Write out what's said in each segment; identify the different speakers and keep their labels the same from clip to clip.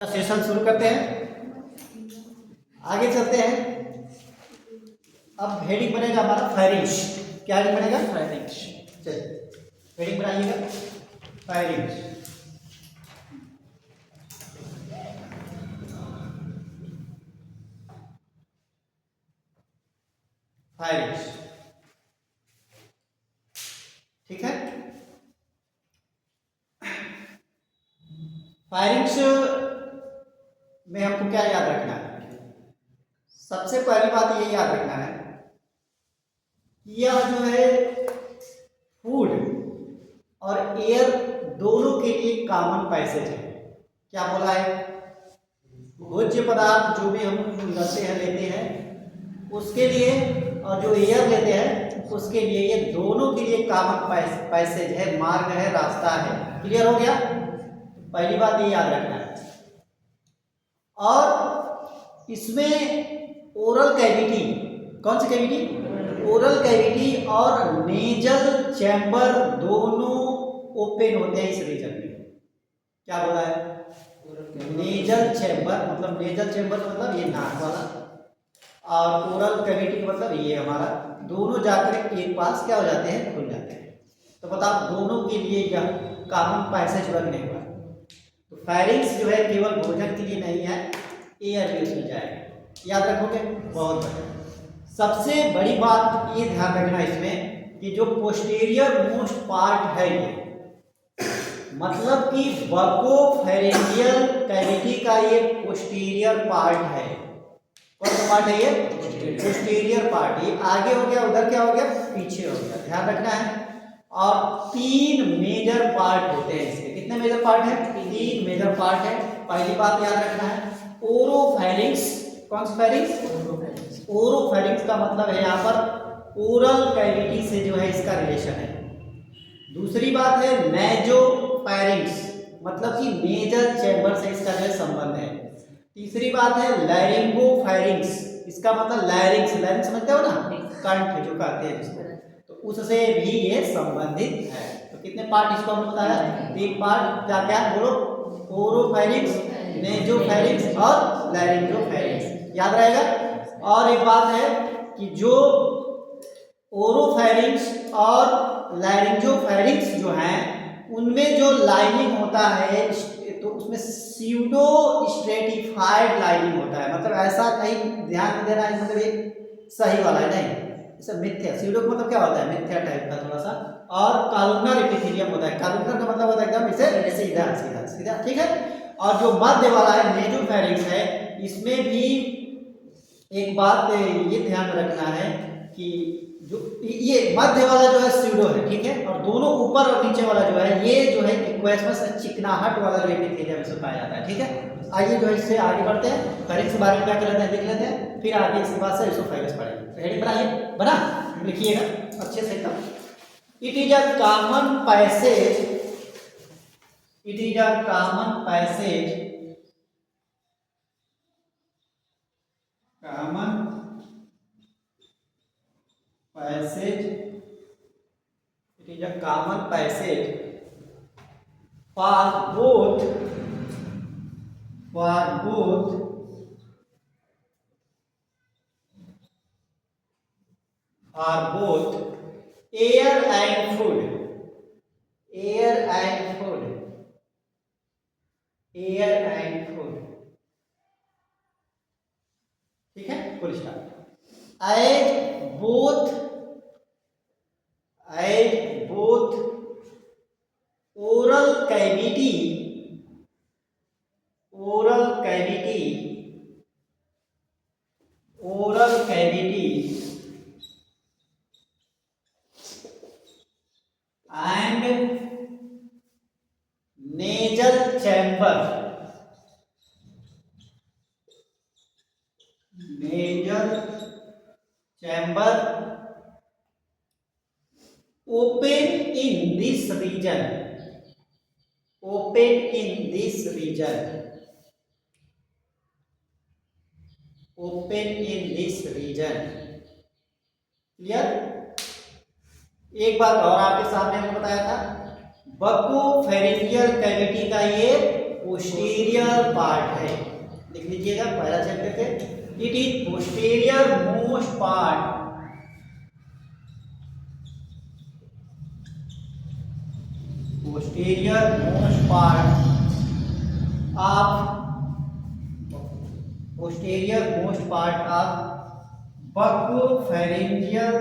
Speaker 1: Session शुरू करते हैं, आगे चलते हैं। अब हेडिंग बनेगा हमारा फायरिंग्स। क्या हेडिंग बनेगा? फायरिंग्स। चलिए हेडिंग बनाइएगा, फायरिंग्स। फायरिंग्स, ठीक है। फायरिंग्स में हमको क्या याद रखना है? सबसे पहली बात ये याद रखना है कि यह जो है फूड और एयर दोनों के लिए कॉमन पैसेज है। क्या बोला है? भोज्य पदार्थ जो भी हम लेते हैं उसके लिए, और जो एयर लेते हैं उसके लिए, ये दोनों के लिए कॉमन पैसेज है, मार्ग है, रास्ता है। क्लियर हो गया? पहली बात ये याद रखना है। और इसमें ओरल कैविटी, कौन सी कैविटी? ओरल कैविटी और नेजल चैम्बर दोनों ओपन होते हैं इस रीजन में। क्या बोला है? नेजल चैम्बर, मतलब नेजल चैम्बर मतलब ये नाक वाला, और ओरल कैविटी मतलब ये हमारा, दोनों जाकर एक पास क्या हो जाते हैं? खुल जाते हैं। तो बताओ दोनों के लिए यह कॉमन पैसेज बनने का। तो फायरिंग्स जो है केवल भोजन के लिए नहीं है, एयर भी उसमें जाएगा। याद रखोगे? बहुत बढ़िया। सबसे बड़ी बात ये ध्यान रखना इसमें कि जो पोस्टीरियर मोस्ट पार्ट है, ये मतलब कि बकोफेरेंजियल कैविटी का ये पोस्टीरियर पार्ट है। कौन सा पार्ट है ये? Posterior part. ये आगे हो गया, उधर क्या हो गया? पीछे हो गया। ध्यान रखना है। और 3 मेजर पार्ट होते हैं इसके। कितने मेजर पार्ट है? 3 मेजर पार्ट है। पहली बात याद रखना है, ओरोफेरिंक्स। कौन सा फेरिंक्स? ओरोफेरिंक्स का मतलब है यहाँ पर ओरल कैविटी से जो है इसका रिलेशन है। दूसरी बात है नेजोफेरिंक्स, मतलब कि नेजल चैम्बर से इसका जो संबंध है। तीसरी बात है लैरिंगोफेरिंक्स, इसका मतलब लैरिंग्स, लैरिंग्स समझते हो ना, कंठ जो कहते हैं जिसको, तो उससे भी ये संबंधित है। तो कितने पार्ट इसको हमने बताया? 3 पार्ट। क्या क्या बोलो? ओरोफेरिंक्स, नेजोफेरिंक्स और लैरिंगोफेरिंक्स। याद रहेगा। और एक बात है कि जो ओरोफेरिंक्स और लैरिंगोफेरिंक्स जो हैं उनमें जो लाइनिंग होता है तो उसमें स्यूडो स्ट्रेटिफाइड लाइनिंग होता है। मतलब ऐसा नहीं, ध्यान में देना है, मतलब ये सही वाला है नहीं, इसे मिथ्या। स्यूडो का मतलब क्या होता है? मिथ्या टाइप का थोड़ा सा। और कॉलमनर एपिथेलियम होता है। कॉलमनर का मतलब होता है एकदम इसे सीधा सीधा सीधा, ठीक है। और जो मध्य वाला है नेजोफेरिंक्स है, इसमें भी एक बात ये ध्यान रखना है कि जो ये मध्य वाला जो है स्यूडो है, ठीक है। और दोनों ऊपर और नीचे वाला जो है ये जो है इक्वेसमस चिकनाहट वाला जो एपिथेलियम से पाया जाता है, ठीक है। आइए जो है इससे आगे बढ़ते हैं। फेरिंग्स के बारे में क्या कर लेते हैं, देख लेते हैं, फिर आगे इसके बाद से इसोफेगस पढ़ेंगे। हेडिंग बनाइए, बना लिखिएगा अच्छे से एकदम। It is a common passage, it is a common passage, common passage, it is a common passage for both air and food, air and food, air and food, ठीक है। Full stop. as both oral cavity and nasal chamber open in this region, open in this region, open in this region। Clear? एक बात और आपके सामने हमने बताया था, बकोफेरेंजियल कैविटी का ये पोस्टीरियर पार्ट है। लिख लीजिएगा पहला चैप्टर के, it is posterior most part, posterior most part of, posterior most part of buccopharyngeal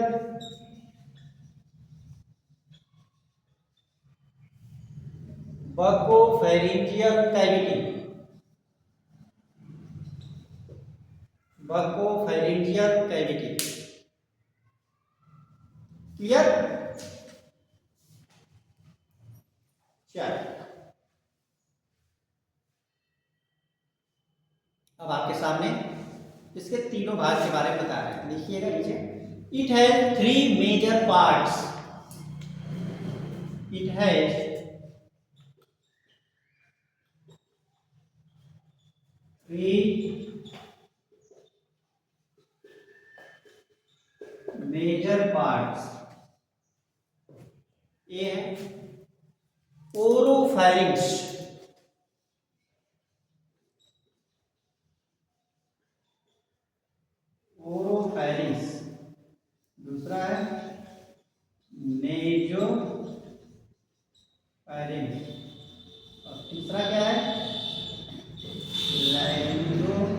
Speaker 1: cavity, buccopharyngeal cavity, clear? चलिए अब आपके सामने इसके तीनों भाग के बारे में बता रहे हैं, लिखिएगा नीचे। It has 3 major parts, it has 3 major parts. ये है ओरोफैरिंक्स, ओरोफैरिंक्स, दूसरा है नेजोफैरिंक्स, और तीसरा क्या है लैरिंगोफैरिंक्स।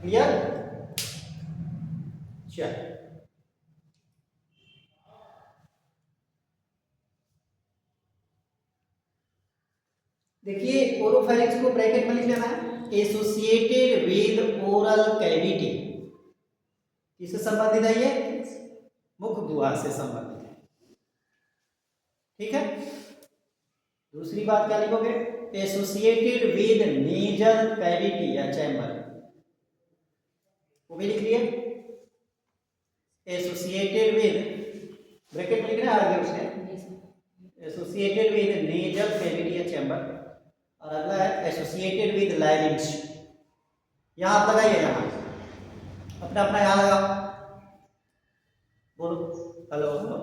Speaker 1: क्लियर? चल देखिए, ओरोफैरिंक्स को ब्रैकेट में लिख लेना है, एसोसिएटेड विद ओरल कैविटी। किससे संबंधित है ये? मुख गुहा से संबंधित है, ठीक है। दूसरी बात क्या लिखोगे? एसोसिएटेड विद नेजल कैविटी या चैम्बर, वो भी लिख लिए। एसोसिएटेड विद, ब्रैकेट में लिखना आगे उसने, एसोसिएटेड विद नेजल कैविटी या चैम्बर, और अगला है एसोसिएटेड विद लैरिंक्स। यहाँ आप लगाइए, यहाँ अपना अपना यहाँ लगाओ, बोलो हेलो हेलो,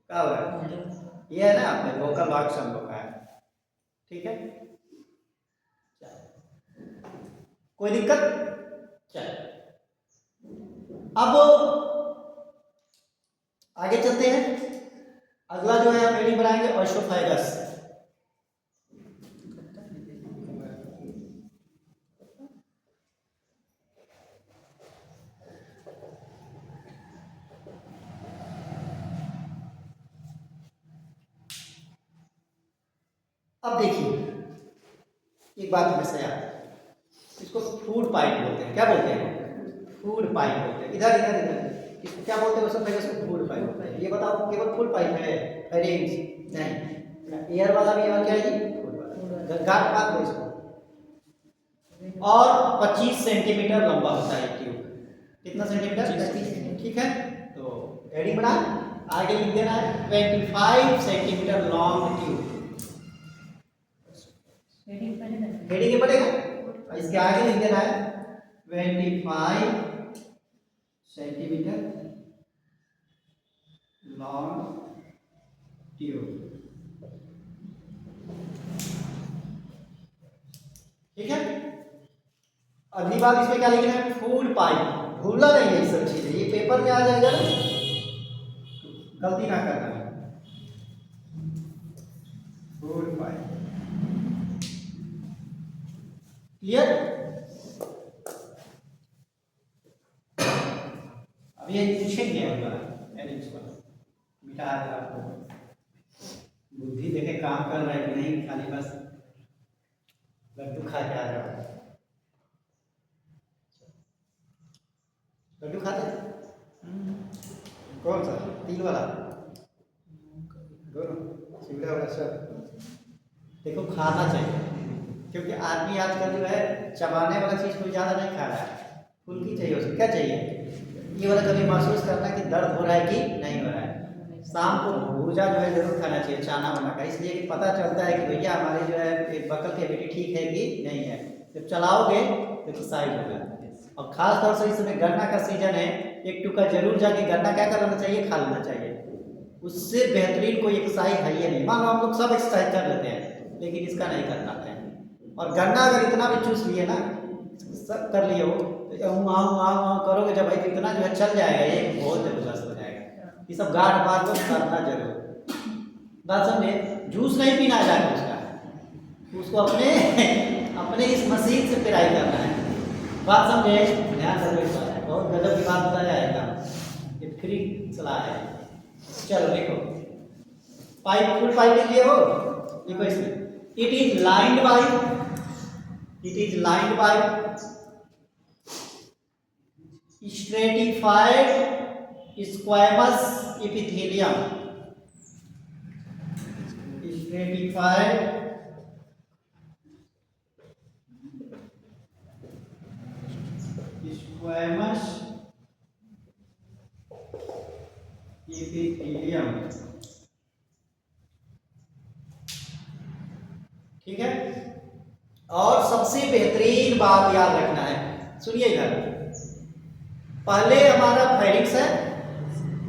Speaker 1: क्या हो रहा है? ये है ना आपने वोकल बॉक्स हम लोग का है, ठीक है। कोई दिक्कत? चल अब आगे चलते हैं। अगला जो है आप हेडिंग बनाएंगे ओसोफेगस। अब देखिए एक बात हमेशा याद, इसको फूड पाइप बोलते हैं। क्या बोलते हैं? फूड पाइप बोलते हैं। इधर इधर इधर इसको क्या बोलते हैं? ओसोफेगस को फूड पाइप बोलते हैं। ये बताओ, केवल फूड पाइप है? फेरिंग्स नहीं, एयर वाला भी और क्या है जी? फूड वाला। गांठ बात हो इसको, और 25 सेंटीमीटर लंबा होता है ट्यूब। कितना सेंटीमीटर? 25, ठीक है। तो हेडिंग बना, आगे लिख देना है 25 सेंटीमीटर लॉन्ग ट्यूब। हेडिंग ये पड़ेगा, इसके आगे लिख देना है 25 सेंटीमीटर लॉन्ग ट्यूब, ठीक है। अगली बात इसमें क्या लिखना है? Food pipe. भूलना नहीं है ये सब चीजें, ये पेपर में आ जाएगा ना, गलती ना करना। Food pipe, clear? अब ये पूछेंगे मिटा आपको, बुद्धि देखे काम कर रहा है कि नहीं, खाली बस लड्डू खा के आ जाओ। लड्डू खाते? कौन सा? तिल वाला? दोनों, चिवड़ा वाला सब? देखो खाना चाहिए, क्योंकि आदमी आजकल जो है चबाने वाला चीज़ कोई ज़्यादा नहीं खा रहा है, फुल्की चाहिए उसको। क्या चाहिए? ये वाला कभी महसूस करना कि दर्द हो रहा है कि नहीं हो रहा है। शाम को भूजा जो है जरूर खाना चाहिए, चाना बना का, इसलिए कि पता चलता है कि भैया हमारे जो है बकल कैविटी ठीक है कि नहीं है। जब चलाओगे तो एक्सरसाइज होगा। और खास तौर से इस समय गन्ना का सीजन है, एक टुका जरूर जाके गन्ना क्या करना चाहिए? खा लेना चाहिए। उससे बेहतरीन कोई एक्सरसाइज है ही नहीं। मान लो हम लोग सब एक्सरसाइज कर लेते हैं लेकिन इसका नहीं कर पाते हैं। और गन्ना अगर इतना भी चूस लिए ना, सब कर लिए हो तो करोगे जब भाई तो इतना जो है चल जाएगा, ये बहुत जबरदस्त हो जाएगा। ये सब गाढ़ बात को करना जरूर, बात समझे। जूस नहीं पीना जाएगा उसका, उसको अपने अपने इस मशीन से पिराई करना है, बात समझे। ध्यान रखो इस बात, बहुत गजब की बात बताया जाएगा, ये फ्री सलाह है। चलो देखो, पाइप फुल पाइप लिख लिए हो, देखो इसमें it is lined by stratified squamous epithelium, stratified squamous epithelium, ठीक है। और सबसे बेहतरीन बात याद रखना है, सुनिए इधर, पहले हमारा फाइरिंग्स है,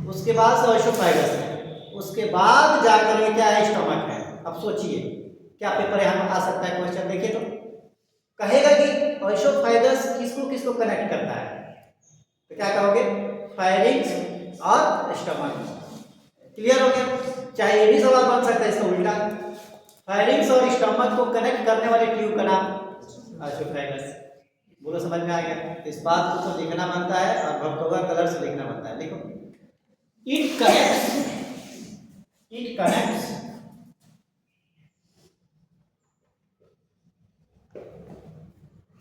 Speaker 1: उसके बाद एसोफेगस है, उसके बाद जाकर के क्या है, स्टमक है। अब सोचिए क्या पेपर यहाँ आ सकता है क्वेश्चन, देखिए तो कहेगा कि एसोफेगस किसको किसको कनेक्ट करता है, तो क्या कहोगे, फाइरिंग्स और स्टमक। क्लियर हो गया। चाहे ये भी सवाल बन सकता है इसका उल्टा, फाइरिंग्स और स्टमक को कनेक्ट करने वाले ट्यूब का नाम एसोफेगस। बोलो समझ में आ गया। इस बात को तो लिखना बनता है और भक्तोगा कलर से लिखना बनता है। देखो, it connects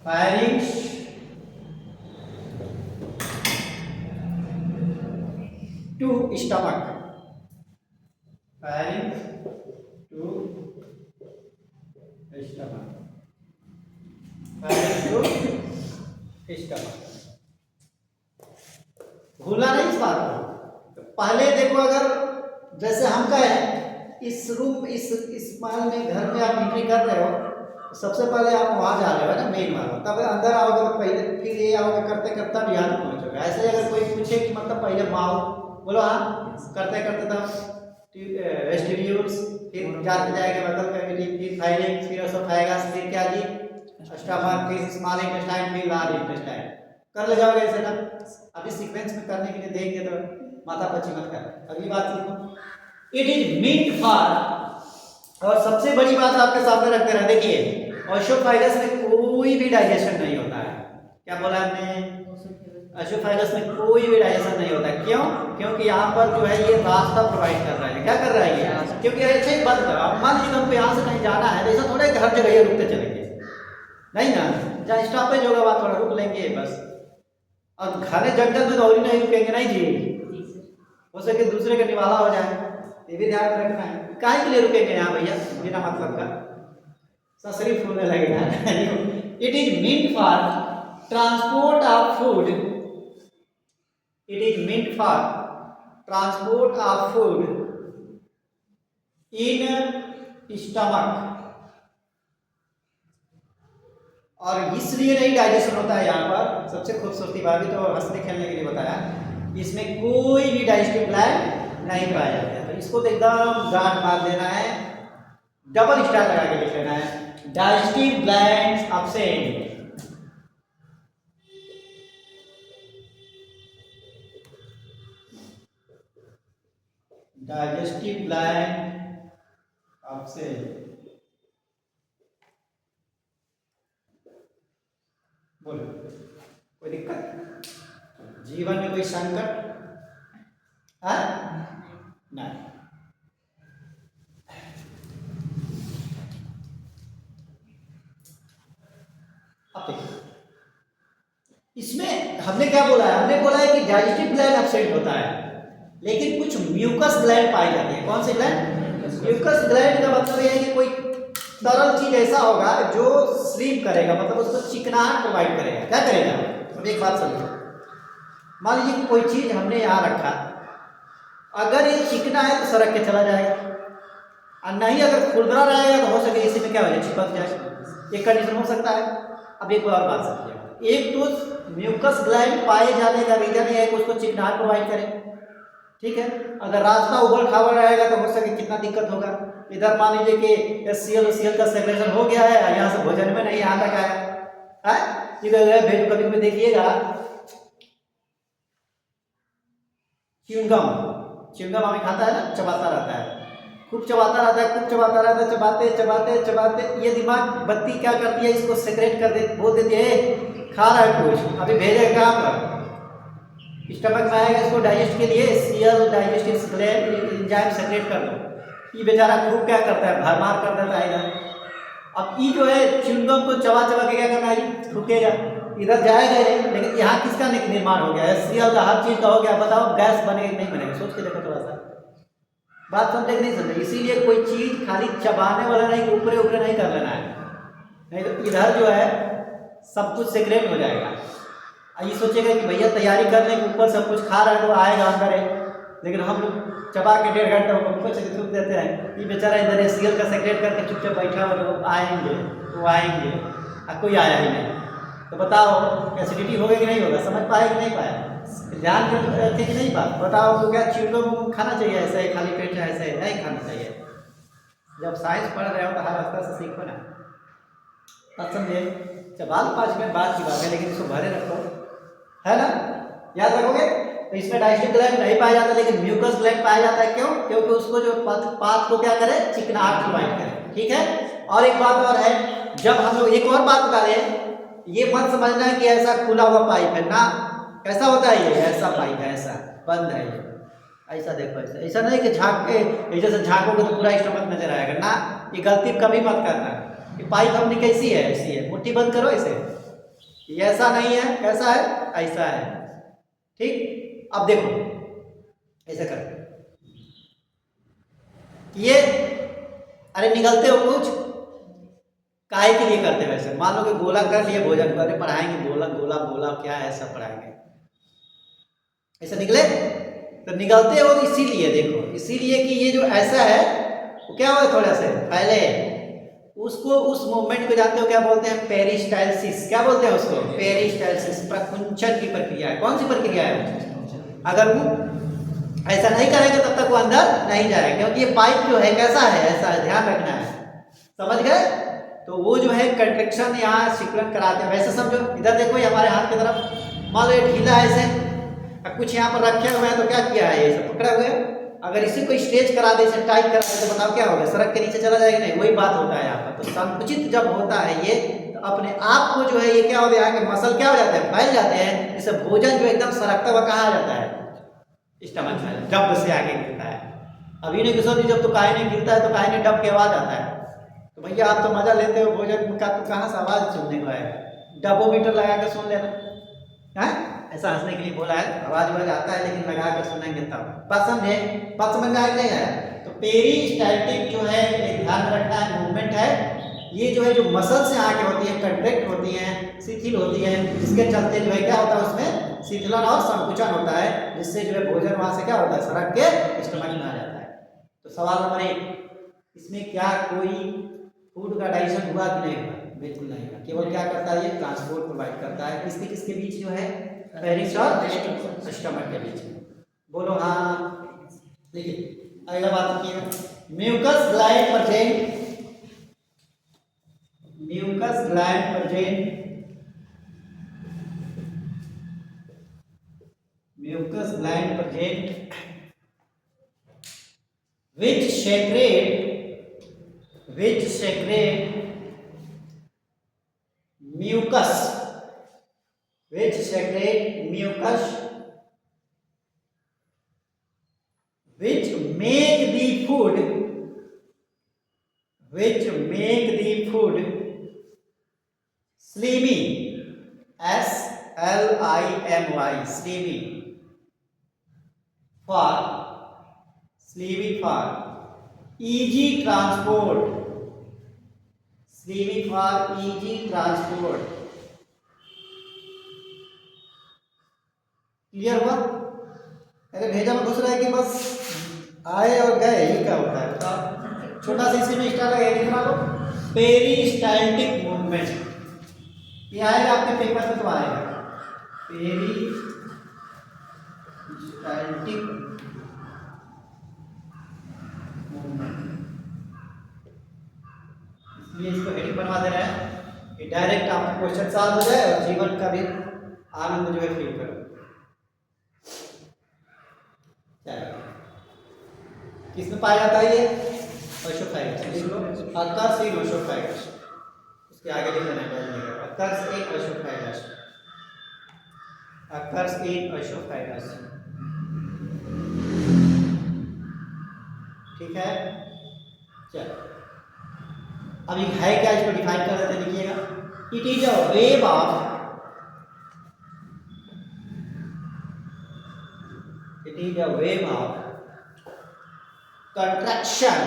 Speaker 1: pharynx to stomach, pharynx to stomach, pharynx to stomach. भूलना नहीं इस बात को। पहले देखो, अगर जैसे हम कहें इस रूम इस महल में, घर में आप एंट्री कर रहे हो, सबसे पहले आप वहाँ जा रहे हो ना, मेन वाला, तब अंदर आओगे तो पहले, फिर ये आओगे करते करते अब यहाँ पहुँचोगे। ऐसे अगर कोई पूछे कि मतलब पहले माओ, बोलो हाँ, करते करते तब वेस्टिब्यूल्स, फिर जाते जाएंगे बगल कैविटी, फिर फाइरिंग, फिर एसोफेगस, फिर क्या जी, स्टमक, फिर स्मॉल इंटेस्टाइन, फिर लार्ज इंटेस्टाइन। कर ले जाओगे ऐसे ना। अभी सीक्वेंस में करने के लिए देंगे तो माथा पची मत कर। अगली बात सीखो, इट इज मीट फॉर, और सबसे बड़ी बात आपके सामने रखते रहे, देखिए एसोफेगस में कोई भी डाइजेशन नहीं होता है। क्या बोला हमने, एसोफेगस में कोई भी डाइजेशन नहीं होता है। क्यों? क्योंकि यहाँ पर जो है ये रास्ता प्रोवाइड कर रहा है। क्या कर रहा है ये? क्योंकि ऐसे ही बंद कर, मान लीजिए हमको यहाँ से कहीं जाना है, ऐसा थोड़ा कि हर जगह ये रुकते चलेंगे, नहीं ना, जहाँ स्टॉपेज होगा वहाँ थोड़ा रुक लेंगे बस। और घने जंगल में तो और ही नहीं रुकेंगे, नहीं जी, हो सके दूसरे का निवाला हो जाए, ये भी ध्यान रखना है। काहे के लिए रुकेंगे यहाँ भैया बिना मतलब का, ससरी फूलने लगेगा। It is meant for transport of food, it is meant for transport of food in stomach, और इसलिए नहीं डाइजेशन होता है यहाँ पर। सबसे खूबसूरती बात भी तो हंसने खेलने के लिए बताया, इसमें कोई भी डाइजेस्टिव ग्लैंड नहीं पाया जाता है। तो इसको तो एकदम गांठ मार देना है, डबल स्टार लगा के लिख लेना है, digestive glands absent. Digestive gland absent. बोलो, कोई दिक्कत? जीवन में कोई संकट है? नहीं। अब देखिए, इसमें हमने क्या बोला है, हमने बोला है कि डाइजेस्टिव ग्लैंड एब्सेंट होता है, लेकिन कुछ म्यूकस ग्लैंड पाए जाते हैं। कौन से ग्लैंड? म्यूकस ग्लैंड का मतलब यह है कि कोई तरल चीज ऐसा होगा जो स्लीप करेगा, मतलब उसको चिकनाहट प्रोवाइड करेगा। क्या करेगा? अब एक बात समझो, मान लीजिए कोई चीज हमने यहाँ रखा, अगर ये चिकना है तो सरक के चला जाएगा, और नहीं अगर खुरदरा रहेगा तो हो सके इसी में क्या हो जाए, चिपक जाए। एक कंडीशन हो सकता है। अब एक और बात समझिए, एक तो म्यूकस ग्लैंड पाए जाने का रीजन ये है कि उसको चिकनाहट प्रोवाइड करे, ठीक है। अगर रास्ता उबड़ खाबड़ रहेगा तो हो सके कितना दिक्कत होगा। इधर मान लीजिए कि HCl का सेपरेशन हो गया है, यहाँ से भोजन में नहीं यहाँ तक आया है। इधर भेज कभी कभी देखिएगा च्युइंगम हमें खाता है ना, चबाता रहता है, खूब चबाता रहता है, खूब चबाता रहता है, चबाते चबाते चबाते ये दिमाग बत्ती क्या करती है, इसको सेक्रेट कर दे, बोल देती है खा रहा है कुछ, अभी भेजेगा कहाँ पर, स्टमक में आएगा, इसको डाइजेस्ट के लिए Cl डाइजेस्टिव एंजाइम सेक्रेट कर दो। ये बेचारा खूब क्या करता है, भरमार कर देता है इधर। अब ये जो है च्युइंगम को चबा चबा के क्या करना है, रुकेगा, इधर जाएगा नहीं। लेकिन यहाँ किसका निर्माण हो गया है, Cl का, हर चीज का हो गया। बताओ गैस बनेगा नहीं बनेगा, सोच के देखो थोड़ा सा, बात समझे कि नहीं समझे। इसीलिए कोई चीज खाली चबाने वाला नहीं, ऊपरे ऊपरे नहीं कर लेना है, नहीं तो इधर जो है सब कुछ सेक्रेट हो जाएगा। ये सोचेगा कि भैया तैयारी कर लें, ऊपर सब कुछ खा रहा है तो आएगा अंदर है, लेकिन हम लोग चबा के 1.5 घंटा ऊपर से थूक देते हैं। ये बेचारा इधर Cl का सेक्रेट करके चुपचाप बैठा हुआ, तो आएंगे वो आएंगे, कोई आया ही नहीं। तो बताओ एसिडिटी होगा कि नहीं होगा, समझ पाए कि नहीं पाया, ध्यान रखे कि नहीं बात, बताओ। तो क्या च्युइंगम खाना चाहिए ऐसे ही खाली पेट है, ऐसे नहीं खाना चाहिए। जब साइंस पढ़ रहे हो तो हर रास्ता से सीखो ना, बात समझे। चबाल 5 मिनट बाद की बात है, लेकिन इसको भरे रखो, है ना, याद रखोगे। तो इसमें डाइजेस्टिव ग्लैंड नहीं पाया जाता, लेकिन म्यूकस ग्लैंड पाया जाता है। क्यों? क्योंकि उसको जो पाथ को क्या करे, चिकनाहट प्रोवाइड करे, ठीक है। और एक बात और है, जब हम लोग एक और बात बता रहे, ये मत समझना है कि ऐसा खुला हुआ पाइप है ना, कैसा होता है ये, ऐसा पाइप है, ऐसा बंद है ये, ऐसा देखो, ऐसा ऐसा नहीं कि झाँक के जैसे झाँकोगे तो पूरा स्टमक नजर आएगा ना, ये गलती कभी मत करना। ये पाइप अपनी कैसी है, ऐसी है, मुट्ठी बंद करो ऐसे, ये ऐसा नहीं है, कैसा है, ऐसा है, ठीक। अब देखो ऐसा कर ये, अरे निकलते हो कुछ काहे के लिए करते वैसे, मान लो कि गोला कर लिए भोजन को, अरे पढ़ाएंगे गोला गोला गोला क्या है, सब पढ़ाएंगे, ऐसा निकले तो निकलते हो इसीलिए, देखो इसीलिए कि ये जो ऐसा है वो क्या हुआ, थोड़ा सा पहले उसको, उस मूवमेंट को जानते हो क्या बोलते हैं, पेरिस्टाल्सिस, क्या बोलते हैं उसको, पेरिस्टाल्सिस, प्रकुंचन की प्रक्रिया है। कौन सी प्रक्रिया है, अगर वो ऐसा नहीं करेंगे तब तक वो अंदर नहीं जाएगा, क्योंकि ये पाइप जो है कैसा है, ऐसा है, ध्यान रखना है, समझ गए। तो वो जो है कंट्रैक्शन यहाँ सिकुड़न कराते हैं, वैसे समझो। इधर देखो ये हमारे हाथ की तरफ, मान लो ये ढीला है ऐसे, अब कुछ यहाँ पर रखे हुए हैं तो क्या किया है, ये सब पकड़ा हुए हैं, अगर इसी को स्ट्रेच करा दे, इसे टाइट करा दे, तो बताओ क्या होगा, सड़क के नीचे चला जाएगा, नहीं, वही बात होता है यहाँ पर। तो संकुचित जब होता है ये, तो अपने आप को जो है ये क्या होता है, यहाँ के मसल क्या हो जाते हैं, फैल जाते हैं, जिससे भोजन जो एकदम सरकता हुआ कहाँ आ जाता है, स्टमक में, डब से आगे गिरता है। अभी नहीं किशोर जी, जब तो काहे नहीं गिरता है तो काहे नहीं डब की आवाज आता है, तो भैया आप तो मजा लेते हो भोजन का, तो कहाँ से आवाज सुनने को आएगा, डबोमीटर लगा के सुन लेना है, ऐसा हंसने के लिए बोला है, आवाज वाज आता है लेकिन लगा कर सुनेंगे तब, बात समझे, बात समझ में आ गई है। तो पेरिस्टाल्टिक जो है, एक ध्यान रखना है, मूवमेंट है, ये जो है जो मसल से आगे होती है, कंट्रैक्ट होती है, शिथिल होती है, जिसके चलते जो है क्या होता है, उसमें शीतलन और संकुचन होता है, जिससे जो है भोजन वहां से क्या होता है, सड़क के स्टमक में आ जाता है। तो सवाल नंबर 1, इसमें क्या कोई फूड का डाइजेशन हुआ कि नहीं हुआ, बिल्कुल नहीं हुआ, केवल क्या करता है, ये ट्रांसपोर्ट प्रोवाइड करता है, किसके किसके बीच जो है, पेरिस और स्टमक के बीच में, बोलो हाँ। देखिए अगला बात की है, mucus gland present, mucus gland present, mucus gland present which secrete mucus, which secrete mucus, which make the food, which make the food slimy, slimy, slimy, for easy transport, slimy for easy transport, clear हुआ। अरे भेजा में घुस रहा है कि बस आए और गए, ये क्या होता है बताओ, छोटा सा इसी में स्टार लगा लिखना लो, पेरिस्टाल्टिक मूवमेंट, ये आएगा आपके पेपर में तो आएगा, पेरिस्टाल्टिक इसलिए इसको हेडिंग बनवा दे रहे हैं कि डायरेक्ट आपका क्वेश्चन सॉल्व हो जाए और जीवन का भी आनंद जो है फील करो। किसमें पाया जाता है ये? ओशोफाइगस। Occurs in oesophagus. उसके आगे लिख देना है अकर्स इन ओशोफाइगस। Occurs in ओशोफाइगस। ठीक है, चलो अभी है क्या, इसको डिफाइन कर देते हैं। लिखिएगा, it is a wave of, it is a wave of contraction,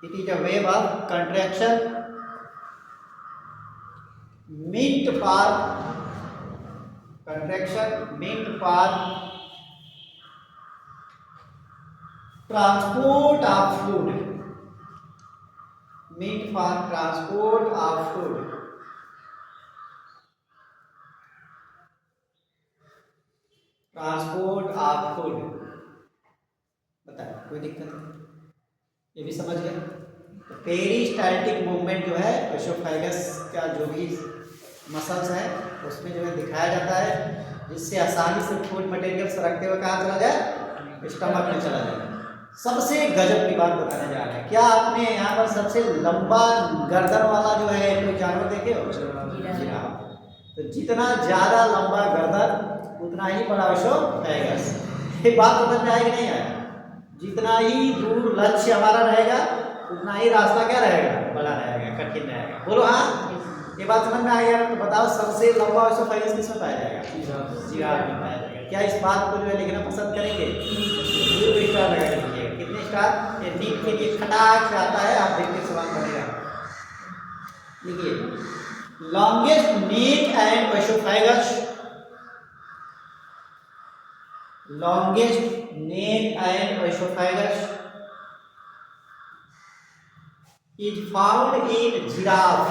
Speaker 1: it is a wave of contraction meant for transport of fluid, meant for transport of fluid, बताए कोई दिक्कत है? ये भी समझ गए। तो पेरिस्टाल्टिक मूवमेंट जो है ओशोफाइगस का जो भी मसल्स है उसमें जो है दिखाया जाता है, जिससे आसानी से फूड मटेरियल सरकते हुए कहाँ चला जाए? स्टमक में चला जाए। सबसे गजब की बात बताने जा रहे हैं। क्या आपने यहाँ पर सबसे लंबा गर्दन वाला जो है कोई जानवर देखे हो? जिराफ। तो जितना ज्यादा लंबा गर्दन उतना ही बड़ा ओशोफाइगस। ये बात समझ में आएगी नहीं आएगी? जितना ही दूर लक्ष्य हमारा रहेगा उतना ही रास्ता क्या रहेगा? बड़ा रहेगा, कठिन रहेगा। बोलो हाँ, ये बात समझ में आ गया? तो बताओ सबसे लंबा ओशोफाइगस किसमें पाया जाएगा? जिराफ में पाया जाएगा। क्या इस बात को जो है लिखना पसंद करेंगे? स्टार लगा दीजिए। कितने स्टार? ये 3 के लिए खटाक से आता है, आप देखिए सवाल बनेगा। देखिए, longest neck and oesophagus, longest neck and oesophagus is found in giraffe।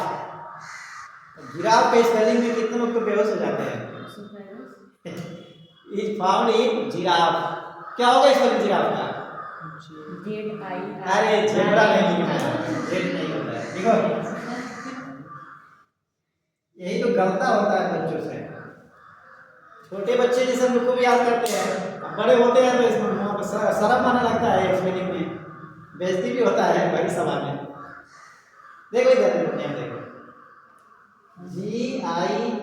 Speaker 1: Giraffe के स्पेलिंग में कितने लोग तो बेहोश हो जाते हैं? is found in giraffe. क्या होगा स्पेलिंग जिराफ का? अरे जेब्रा नहीं लिखना है, जेड नहीं होता है। देखो यही तो गलता होता है बच्चों से। छोटे बच्चे जिसे हम लोग को भी याद करते हैं, बड़े होते हैं तो इसमें शर्म आने लगता है, स्पेलिंग में बेइज्जती भी होता है भाई सभा में। देखो इधर देखो, GIRAFFE।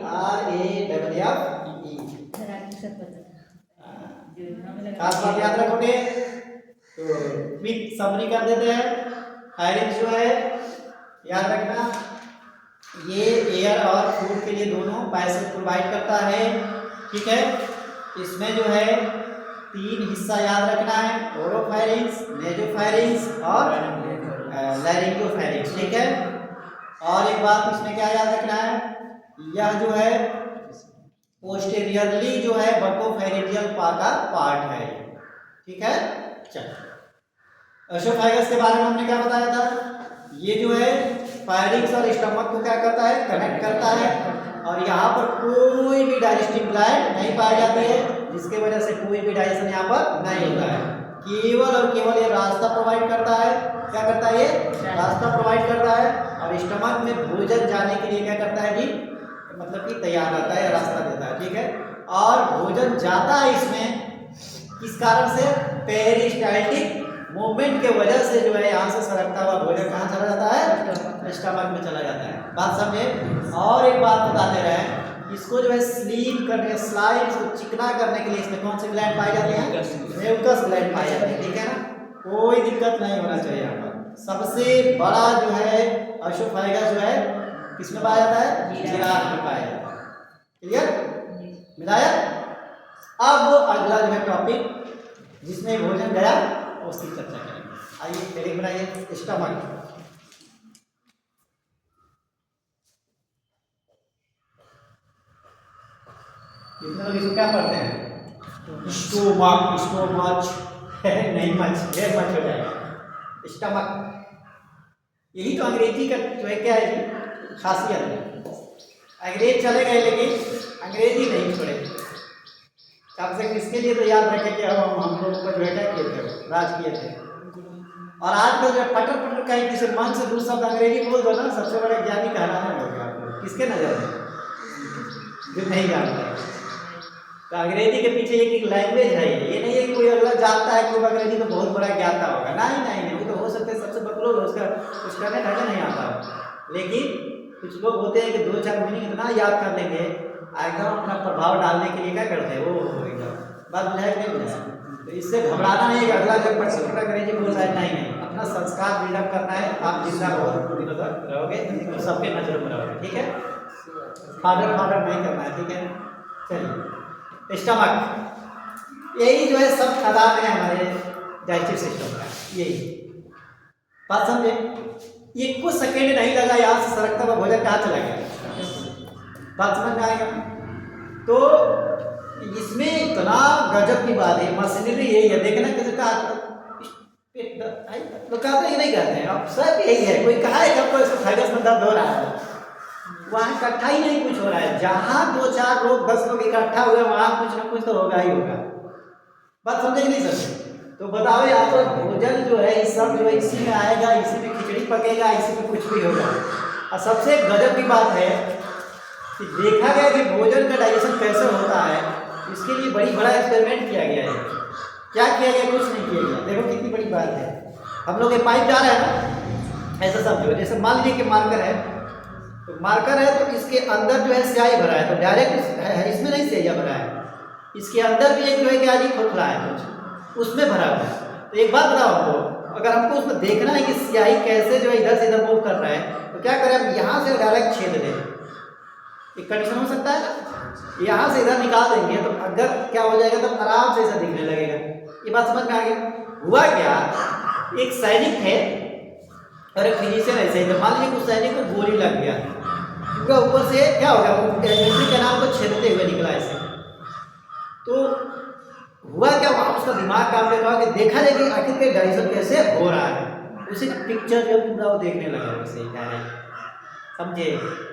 Speaker 1: खास बात याद रखोगे तो क्विक समरी कर देते हैं। फायरिंग जो है याद रखना, ये एयर और फूड के लिए दोनों पैसेज प्रोवाइड करता है। ठीक है, इसमें जो है 3 हिस्सा याद रखना है, ओरोफायरिंग्स, नेजोफायरिंग्स और लैरिंगोफायरिंग्स। ठीक है, और एक बात इसमें क्या याद रखना है, यह जो है पोस्टेरियरली जो है बकोफेरेंजियल का पार्ट है। ठीक है, चलो ओशोफाइगस के बारे में हमने क्या बताया था? ये जो है फायरिंग्स और स्टमक को क्या करता है? कनेक्ट करता है, और यहाँ पर कोई भी डाइजेस्टिव ग्लैंड नहीं पाई जाती है, जिसके वजह से कोई भी डाइजेशन यहाँ पर नहीं होता है। केवल और केवल ये रास्ता प्रोवाइड करता है। क्या करता है? ये रास्ता प्रोवाइड करता है, और स्टमक में भोजन जाने के लिए क्या करता है जी? मतलब कि तैयार रहता है, रास्ता देता है। ठीक है, और भोजन जाता है इसमें किस कारण से? पेरिस्टाल्टिक मूवमेंट के वजह से जो है यहाँ से सरकता हुआ भोजन कहाँ चला जाता है? स्टमक में चला जाता है। बात समझे? और एक बात बताते रहे, इसको जो है स्लीम करने, स्लाइड को चिकना करने के लिए इसमें कौन सी ग्लैंड पाई जाती है? म्यूकस ग्लैंड पाई जाती है। ठीक है ना, कोई दिक्कत नहीं होना चाहिए यहाँ पर। सबसे बड़ा जो है ओशोफाइगस जो है किसमें पाया जाता है? जिराफ में पाया जाता है। क्लियर? मिलाया? अब अगला जो है टॉपिक जिसमें भोजन गया उसकी चर्चा करेंगे। आइए हेडिंग बनाइए, स्टमक। कितने लोग इसको क्या पढ़ते हैं? स्टोमक, स्टोमच नहीं, मच ये मच हो जाएगा। स्टमक, यही तो अंग्रेजी का जो है क्या है खासियत है। अंग्रेज चले गए लेकिन अंग्रेजी नहीं छोड़े। कम से कम इसके लिए तो याद रखें कि हम लोगों को जो है क्या किए थे? राज किए थे। और आजकल जो पटर पटर कहीं किसी मन से दूसरा शब्द अंग्रेजी बोल दो ना, सबसे बड़ा ज्ञानी कहलाने लगेगा आपको। किसके नजर में? जो नहीं जानता है। तो अंग्रेजी के पीछे एक लैंग्वेज है, ये नहीं है कि कोई अगला जानता है कोई अंग्रेजी तो बहुत बड़ा ज्ञाता होगा, नहीं नहीं नहीं, वो तो हो सकता है सबसे बकलोल उसका कुछ करने ढंग नहीं आता है। लेकिन कुछ लोग होते हैं कि 2-4 मीनिंग इतना याद कर लेंगे, एकदम अपना प्रभाव डालने के लिए क्या करते हैं वो एकदम बात बुझाए नहीं बुझाए। तो इससे घबराना नहीं है, अगला जब पटपटा अंग्रेजी बोल रहा है, नहीं नहीं, अपना संस्कार बिल्डअप करना है। आप जिंदा दिनों तक रहोगे तो सबके नजरों में रहोगे, ठीक है। फादर फादर नहीं करना है, ठीक है। चलिए, स्टमक, यही जो है सब खदान है हमारे डाइजेस्टिव सिस्टम का, यही बात समझे। ये कुछ सेकेंड नहीं लगा, यहाँ से सरकता हुआ भोजन कहाँ चला गया, बात समझ में आएगा। तो इसमें इतना गजब की बात है, मशीनरी यही है, देखना कैसे कहा तो कहते हैं नहीं कहते हैं, अब सब यही है। कोई कहा है कब तो फाइगस में दर्द हो रहा है, वहाँ इकट्ठा ही नहीं कुछ हो रहा है। जहाँ 2-4 लोग 10 लोग इकट्ठा हुए वहाँ कुछ ना कुछ तो होगा ही होगा, बात समझे कि नहीं समझे। तो बताओ यहाँ पर भोजन जो है इस सब जो है इसी में आएगा, इसी में खिचड़ी पकेगा, इसी में कुछ भी होगा। और सबसे गजब की बात है कि देखा गया कि भोजन का डाइजेशन कैसे होता है, इसके लिए बड़ा एक्सपेरिमेंट किया गया है। क्या किया गया? कुछ नहीं किया गया। देखो कितनी बड़ी बात है। हम लोग ये पाइप जा रहा है ना, ऐसा समझो जैसे मान लीजिए कि मार्कर है, तो मार्कर है तो इसके अंदर जो है स्याही भरा है, तो डायरेक्ट इसमें नहीं स्याही भरा है, इसके अंदर भी एक जो है क्या जी खोखला है कुछ, उसमें भरा हुआ है। तो एक बात बताओ हमको, अगर हमको उसमें देखना है कि स्याही कैसे जो है इधर से इधर मूव कर रहा है, तो क्या करें हम यहाँ से डायरेक्ट छेद दें, एक कंडीशन हो सकता है ना, यहाँ से इधर निकाल देंगे तो अगर क्या हो जाएगा तो आराम से ऐसा दिखने लगेगा। ये बात समझ में आ गई। हुआ क्या, एक सैनिक है और एक फिजिशियन ऐसे ही, मान लीजिए उस सैनिक को गोली लग गया, पूरा ऊपर से क्या हो गया, एंट्री के नाम को छेदते हुए निकला ऐसे। तो हुआ क्या, वहाँ उसका दिमाग काम कर रहा कि देखा जाए कि आखिर के डाइजेशन कैसे हो रहा है, उसे पिक्चर जो पूरा वो देखने लगा वैसे डायरेक्ट, समझे।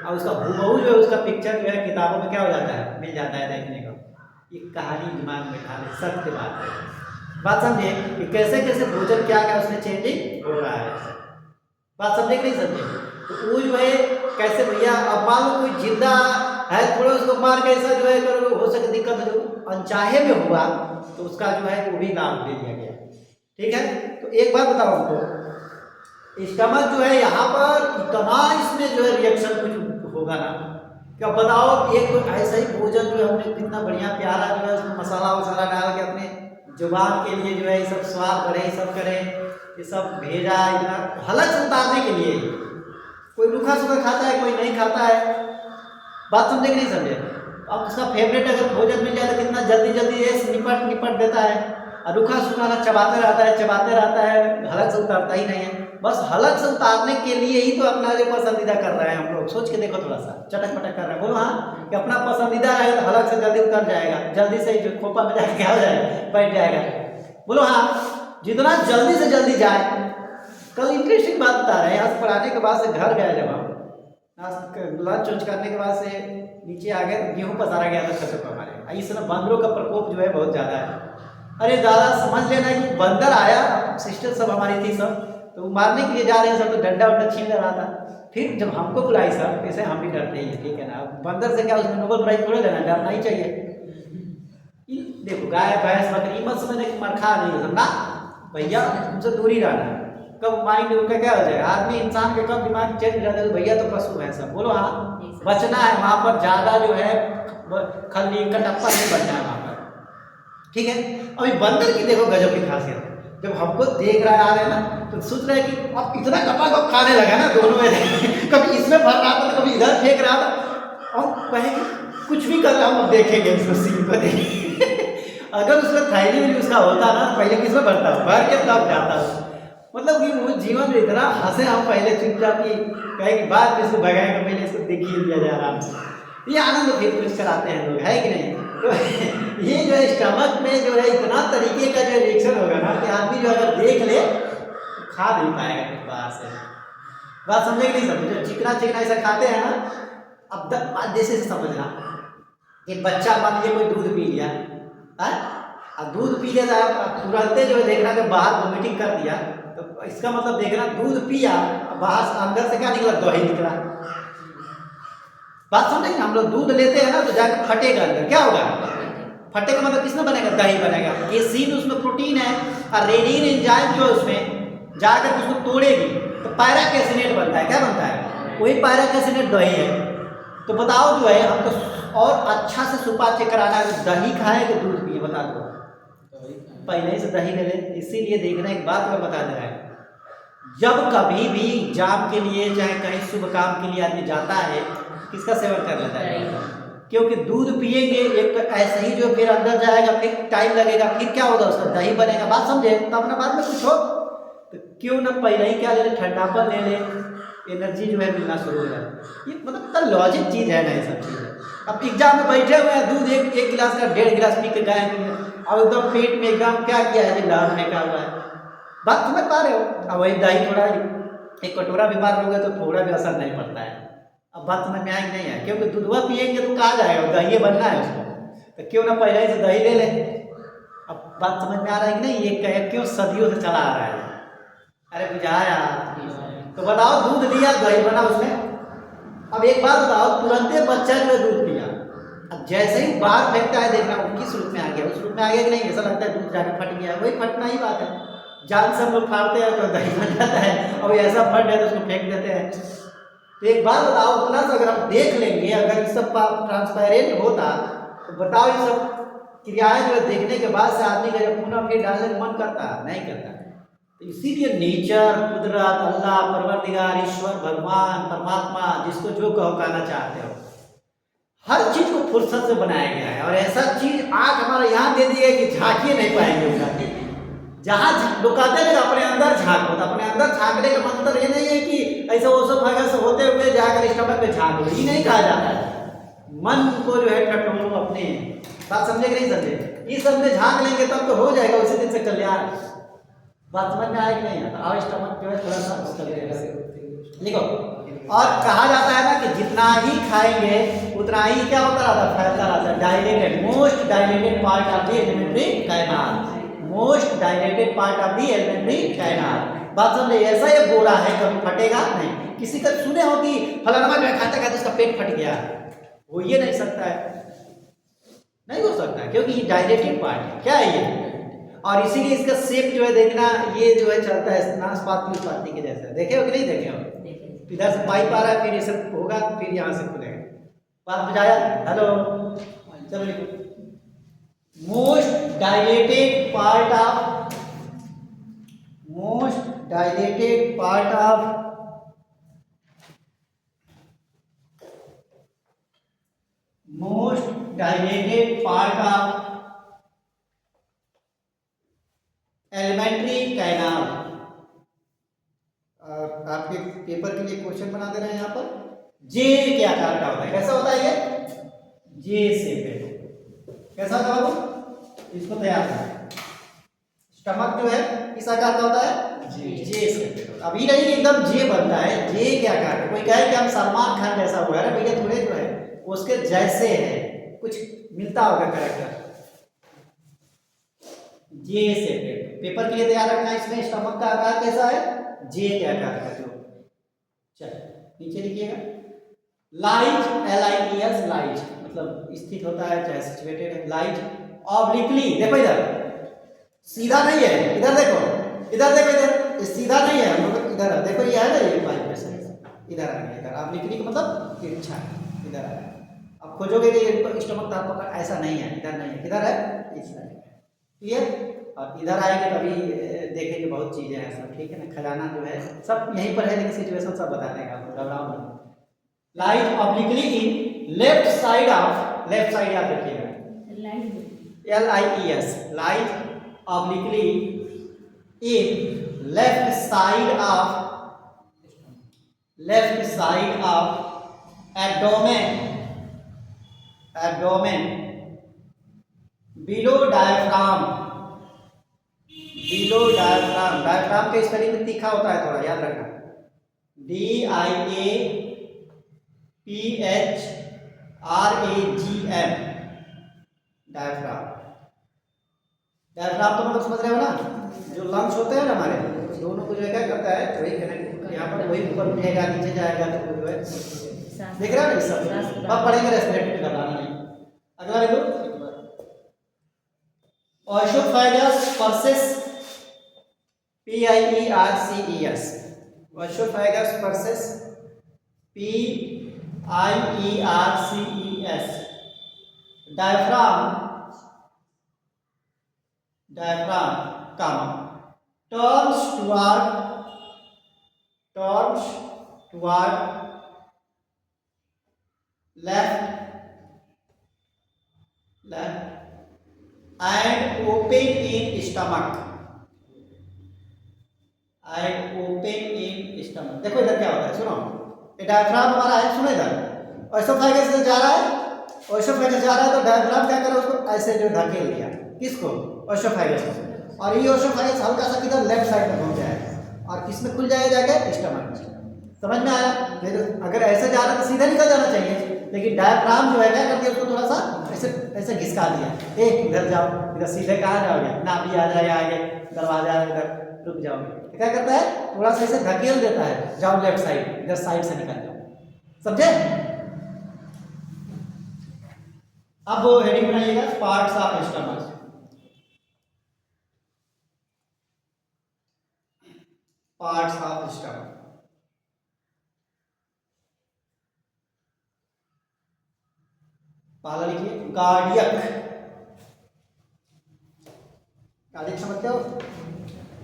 Speaker 1: और उसका हूबहू जो है उसका पिक्चर जो है किताबों में क्या हो जाता है, मिल जाता है देखने को। ये कहानी दिमाग में खा ले, सत्य बात है, बात समझे कि कैसे कैसे भोजन क्या क्या उसमें चेंजिंग हो रहा है, बात समझे कि नहीं समझे। तो वो जो है कैसे भैया, अब मान लो कोई जिंदा है, थोड़ा उसको मार के ऐसा जो है तो हो सके दिक्कत हो, अनचाहे में हुआ तो उसका जो है वो भी नाम दे दिया गया, ठीक है। तो एक बात बताओ हमको, स्टमक जो है यहाँ पर इतना इसमें जो है रिएक्शन कुछ होगा ना, क्या बताओ। एक तो ऐसा ही भोजन जो है हमने कितना बढ़िया प्यारा जो है उसमें मसाला वसाला डाल के अपने जुबान के लिए जो है ये सब स्वाद बढ़े, ये सब करें, ये सब भेजा इतना हलक से उतारने के लिए। कोई रूखा सूखा खाता है, कोई नहीं खाता है, बात समझे कि नहीं समझे। अब उसका फेवरेट अगर भोजन मिल जाए तो कितना जल्दी जल्दी ये निपट देता है, और रूखा सूखा चबाते रहता है, हलक से उतारता ही नहीं है। बस हलक से उतारने के लिए ही तो अपना जो पसंदीदा कर रहे हैं हम लोग, सोच के देखो थोड़ा सा, चटक पटक कर रहे हैं, बोलो हाँ, कि अपना पसंदीदा है तो हलक से जल्दी उतर जाएगा, जल्दी से जो खोपा में जाके क्या हो जाएगा, बैठ जाएगा, बोलो हाँ, जितना जल्दी से जल्दी जाए। कल इंटरेस्टिंग बात बता रहे हैं, आज पढ़ाने के बाद से घर गया जब हम लंच उंच करने के बाद से नीचे आ गए, गेहूँ पसारा गया था छत पर हमारे। इस समय बंदरों का प्रकोप जो है बहुत ज़्यादा है, अरे ज़्यादा समझ लेना कि बंदर आया, सिस्टर सब हमारी थी सब, तो वो मारने के लिए जा रहे हैं सब, तो डंडा वंडा छीन रहा था। फिर जब हमको बुलाई सब, ऐसे हम भी डरते ही, ठीक है ना, बंदर से क्या उसमें नोबल प्राइज थोड़े लेना, डरना ही चाहिए। देखो गाय भैंस बकरी मत समझने की मरखा नहीं है ना भैया, उनसे दूरी रहना। कब माइंड उनका क्या हो जाए, आदमी इंसान के कब दिमाग चेंज हो जाता है, तो भैया तो पशु है सब, बोलो हाँ, बचना है वहाँ पर, ज़्यादा जो है खली कटप्पा नहीं बनना है वहाँ पर, ठीक है। अभी बंदर की देखो गजब की खासियत, जब हमको देख रहा है आ रहे हैं ना, तो सोच रहे हैं कि अब इतना गप्पा गप खाने लगा ना दोनों में कभी इसमें भर रहा था, कभी इधर फेंक रहा था, और कहे कि कुछ भी कर रहा हम देखेंगे उसको, सीन को देखेंगे अगर उसमें थैली में उसका होता ना, पहले किसमें भरता, भर के तब जाता। मतलब कि वो जीवन में इतना हंसे हम पहले चुपचाप की कहे कि बाद में इसको भगाएंगे, पहले इसको देखिए दिया जाए आराम से। ये आनंद फिर कुछ कराते हैं लोग, है कि नहीं। तो ये जो है स्टमक में जो है इतना तरीके का जो रिएक्शन होगा ना कि आदमी जो अगर देख ले खा नहीं पाएगा कुछ बाहर से, बात समझे कि नहीं समझे। जो चिकना चिकना ऐसा खाते हैं ना, अब बात जैसे समझना, एक बच्चा मान लीजिए कोई दूध पी लिया है, और दूध पी लिया तुरंत जो है देखना कि बाहर वोमिटिंग कर दिया, तो इसका मतलब देखना, दूध पिया, बाहर से अंदर से क्या निकला, दही निकला। बात समझे? हम लोग दूध लेते हैं ना तो जाकर फटेगा अंदर, क्या होगा, फटेगा मतलब किसमें बनेगा, दही बनेगा। केसीन उसमें प्रोटीन है और रेनिन एंजाइम जो है उसमें जाकर उसको तोड़ेगी तो पैराक एसिनेट बनता है। क्या बनता है? वही पैराक एसिनेट दही है। तो बताओ जो है हम तो और अच्छा से सुपाच्य कराना है, दही खाए कि दूध पिए, बता दो। पहले ही से दही ले ले। इसीलिए देखना, एक बात और बता दे रहा है, जब कभी भी एग्जाम के लिए चाहे कहीं शुभ काम के लिए आदमी जाता है, किसका सेवन कर लेता है? क्योंकि दूध पिएंगे एक तो ऐसे ही जो फिर अंदर जाएगा, फिर टाइम लगेगा, फिर क्या होगा, उसका दही बनेगा। बात समझे? तब ना बाद में कुछ हो तो क्यों ना पहले ही क्या ले ले, ठंडापन ले ले, एनर्जी जो है मिलना शुरू हो जाए। ये मतलब लॉजिक चीज़ है ना, ये सब चीज़। अब एग्जाम में बैठे हुए हैं, दूध एक गिलास का 1.5 गिलास पी के गए, अब एकदम पेट में एकदम क्या किया है जी, लाल फेंका हुआ है। बात समझ पा रहे हो? अब वही दही थोड़ा, एक कटोरा बीमार हो गया तो थोड़ा भी असर नहीं पड़ता है। अब बात समझ में आई नहीं है? क्योंकि दूधवा पिएंगे तो कहाँ जाएगा, दही बनना है उसको, तो क्यों ना पहले ही से दही ले ले। अब बात समझ में आ रहा है कि नहीं? ये कहे क्यों सदियों से चला आ रहा है। अरे बुझाया? तो बताओ, दूध लिया, दही बना उसमें। अब एक बात बताओ, तुरंत बच्चा जो है दूध पिया, अब जैसे ही बाहर फेंकता है, देखना वो किस रूप में आ गया, उस रूप में आ गया कि नहीं? ऐसा लगता है दूध जाके फट गया, वही फटना ही बात है। जान से हम लोग फाड़ते हैं तो दही बन जाता है, और ऐसा फट जाए तो उसको फेंक देते हैं। तो एक बात बताओ, उतना सा अगर हम देख लेंगे, अगर ये सब ट्रांसपेरेंट होता तो बताओ, ये सब क्रियाएं जो है देखने के बाद से आदमी का जब पुनः फिर डालने का मन करता नहीं करता। तो इसीलिए नेचर, कुदरत, अल्लाह, परवरदिगार, ईश्वर, भगवान, परमात्मा, जिसको जो कहो कहना चाहते हो, हर चीज को फुर्सत से बनाया गया है। और ऐसा चीज आँख हमारा यहाँ दे दी है कि झांकिए नहीं पाएंगे उसका। जहाँ लोग कहते हैं अपने अंदर झांको, तो अपने अंदर झांकने का मतलब ये नहीं है कि ऐसे ओसोफेगस होते हुए जाकर स्टमक में झांको, ये नहीं कहा जाता है। मन को जो है टटोलो अपने। बात समझे कि नहीं समझे? ये सब में झांक लेंगे तब तो हो जाएगा उसी दिन से कल्याण। बात समझ में आएगी नहीं? आता और स्टमक जो है थोड़ा सा लिखो। और कहा जाता है ना कि जितना ही खाएंगे उतना ही क्या होता रहता है, फैलता रहता है। Dilated, most dilated part of the alimentary canal, most dilated part of the alimentary canal. बात समझे? ऐसा ये गोला है, कभी फटेगा नहीं। किसी का सुने हो कि फलाना जो है खाते खाते उसका पेट फट गया, हो ये नहीं सकता है, नहीं हो सकता है, क्योंकि ये डायलेटेड पार्ट है। क्या है ये? और इसीलिए इसका शेप जो है देखना, ये जो है चलता है नाशपाती के जैसा। देखे हो कि नहीं देखे हो? इधर से पाइप आ रहा है, फिर ये सब होगा, फिर यहाँ से खुलेगा। बात बुझाया? हेलो, चलो लिखो। Most dilated part of, most dilated part of alimentary canal. और आपके पेपर के लिए क्वेश्चन बना दे रहे हैं यहाँ पर। जे के आकार का होता है। कैसा होता है ये? जे शेप। कैसा होता है? इसको तैयार करें। स्टमक जो है किस आकार का होता है? जे शेप। अभी नहीं एकदम जे बनता है, जे के आकार का। कोई कहे कि हम सलमान खान जैसा हुआ है, भैया थोड़े जो है उसके जैसे है, कुछ मिलता होगा कैरेक्टर। जे शेप पेपर के लिए तैयार रखना। इसमें स्टमक का आकार कैसा है? जे के आकार का। जो चलो नीचे लिखिएगा। लाइज, LIES, लाइज मतलब स्थित होता है, चाहे सिचुएटेड है। लाइज ऑब्लिकली, देखो इधर सीधा नहीं है, इधर देखो, इधर देखो, इधर सीधा नहीं है, मतलब इधर देखो, ये है ना, ये पाइप ऐसे इधर आ गया। इधर ऑब्लिकली का मतलब तिरछा, इधर आ गया। अब खोजोगे कि स्टमक का पकड़ ऐसा नहीं है, इधर नहीं है, किधर है? इस साइड। क्लियर? और इधर आएंगे तभी देखेंगे बहुत चीजें हैं सब, ठीक है ना। खजाना जो है सब यहीं पर है, लेकिन सिचुएशन सब बता देंगे आपको, घबराओ नहीं। Light obliquely in left side of, left side याद रखिएगा, LIES, light obliquely in left side of abdomen, below diaphragm, below diaphragm. Diaphragm का स्पेलिंग तीखा होता है थोड़ा, याद रखना। DIAPHRAGM, diaphragm. डायफ्राम तो मतलब समझ रहे हो ना, जो लंग्स होते हैं ना हमारे, दोनों को जो है क्या करता है, वही कनेक्ट, यहाँ पर वही ऊपर उठेगा नीचे जाएगा, तो जो है देख रहे हो ना, सब अब पढ़ेंगे रेस्पिरेटरी का बनाना नहीं। अगला देखो, oesophagus pierces, PIERCES, oesophagus pierces PIERCES, diaphragm comma turns toward left and open in stomach, देखो इधर क्या होता है, सुनो, ये डायफ्राम हमारा है, सुनो इधर, ऑस्टोफैगस से जा रहा है, ऑस्टोफैगस जा रहा है तो डायफ्राम क्या करे, उसको ऐसे जो धकेल दिया, किसको, ऑस्टोफैगस को, और ये ऑस्टोफैगस हल्का सा किधर लेफ्ट साइड में घूम जाएगा और किस में खुल जाएगा जाके, स्टमक में। समझ में आया? नहीं तो अगर ऐसे जा रहा है तो सीधा निकल जाना चाहिए, लेकिन डायफ्राम जो है क्या करती है, उसको थोड़ा सा ऐसे ऐसे घिसका दिया, इधर जाओ, इधर सीधे कहाँ जाओगे, नाभि आ जाएगा आगे, दरवाजा इधर रुक जाओगे, क्या करता है, थोड़ा सा ऐसे धकेल देता है, जाओ लेफ्ट साइड, इधर साइड से निकल जाओ, समझे? अब वो हेडिंग बनाइएगा, parts of stomach, parts of stomach. पहला लिखिए कार्डियक, कार्डियक समझते हो,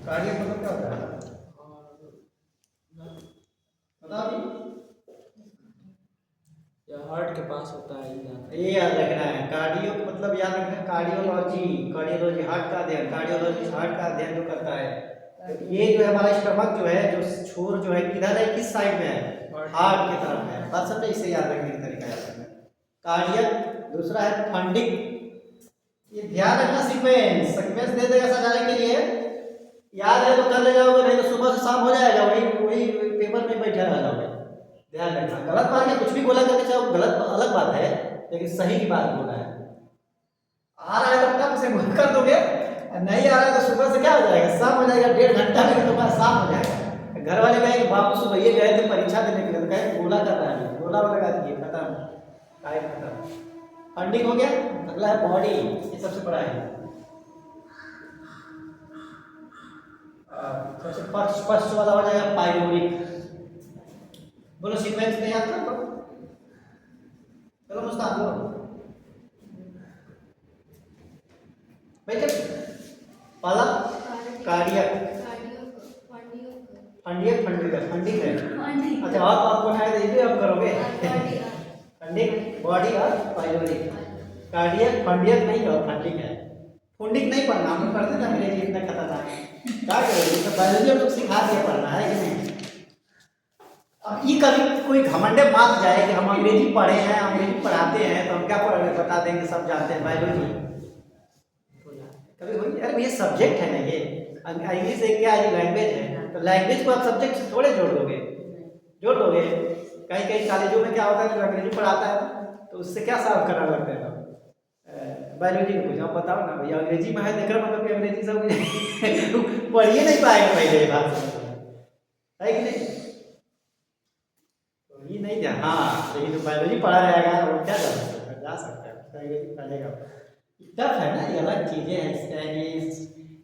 Speaker 1: कार्डियक मतलब क्या होता है, बताओ,
Speaker 2: हार्ट के पास होता है,
Speaker 1: ये याद रखना है, कार्डियो मतलब याद रखना है, कार्डियोलॉजी, कार्डियोलॉजी हार्ट का अध्ययन, कार्डियोलॉजी हार्ट का अध्ययन जो करता है, ये जो है हमारा स्टमक जो है, जो छोर जो है किधर है, किस साइड में है, हार्ट की तरफ है, बात समझे? इसे याद रखने का तरीका याद रखना, कार्डियक। दूसरा है फंडिक, ये ध्यान रखना, सीक्वेंस दे देगा सजाने के लिए, याद है तो कर ले जाओगे, नहीं तो सुबह से शाम हो जाएगा, वही पेपर में बैठे रह जाओगे, ध्यान रखना। गलत बात है, कुछ भी बोला करके चाहे गलत अलग बात है, लेकिन सही की बात बोला है, आ रहा है तो टक से कर दोगे, नहीं आ रहा है तो सुबह से क्या हो जाएगा, शाम हो जाएगा, 1.5 घंटा में तो बाद शाम हो जाएगा। घर वाले कहेंगे बापू सुबह ये गए थे परीक्षा देने के लिए, तो कहेंगे गोला कर रहा है, गोला लगा दिए, खत्म, टाइम खत्म। फंडिंग हो गया। अगला है बॉडी, ये सबसे बड़ा है, सबसे फर्स्ट वाला हो जाएगा पाइलोरिक। बोलो सीक्वेंस में याद करो, चलो मुस्तान बोलो भाई, क्या पहला कार्डियक, फंडिंग है, अच्छा आपको है तो ये आप करोगे, फंडिंग बॉडी और पाइलोरिक, कार्डियक फंडियक नहीं और फंडिंग है, फंडिंग नहीं पढ़ना, हम पढ़ते थे अंग्रेजी इतना खतरनाक, क्या करोगे, तो बायोलॉजी हम लोग सिखा दिया पढ़ना है कि नहीं। अब ये कभी कोई घमंडे मात जाए कि हम अंग्रेजी पढ़े हैं, अंग्रेजी पढ़ाते हैं, तो हम क्या पढ़ बता देंगे, सब जानते हैं बायोलॉजी, कभी वही, अरे ये सब्जेक्ट है ना, ये इंग्लिश एक क्या है, लैंग्वेज है, तो लैंग्वेज को आप सब्जेक्ट से थोड़े जोड़ दोगे। कहीं कहीं कॉलेजों में क्या होता है, जो अंग्रेजी पढ़ाता है तो उससे क्या साफ करना लगता है, बायोलॉजी में कुछ आप बताओ ना भैया, अंग्रेजी में है, देख रहा मतलब कि अंग्रेजी सब पढ़िए नहीं पाएगा पहले ये बात है कि नहीं, तो ये नहीं ध्यान, हाँ लेकिन जो बायोलॉजी पढ़ा रहेगा वो क्या जा सकता है, अंग्रेजी पढ़ेगा, टफ है ना, ये अलग चीज़ें हैं, Spanish,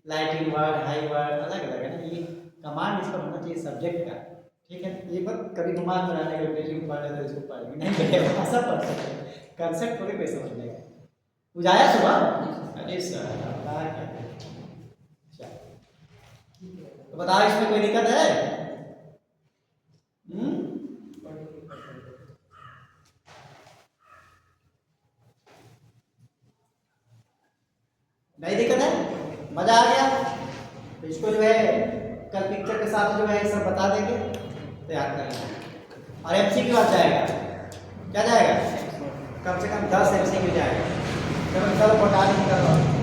Speaker 1: Latin word, high word अलग अलग है ना, ये कमांड इस पर होना चाहिए सब्जेक्ट का, ठीक है। ये बात कभी घुमा कराने के अंग्रेजी में पढ़ रहे इसको पढ़ नहीं करेगा, भाषा पढ़ सकते, कंसेप्ट थोड़ी कोई समझ लेगा। बुझाया सुबह, अरे सर तो बताओ इसमें कोई दिक्कत है? नहीं दिक्कत है, मजा आ गया, तो इसको जो है कल पिक्चर के साथ जो है सब बता देंगे, तैयार करेंगे, और एमसीक्यू आ जाएगा, क्या जाएगा, कम से कम 10 एमसीक्यू जाएगा, चलो कल बता देंगे।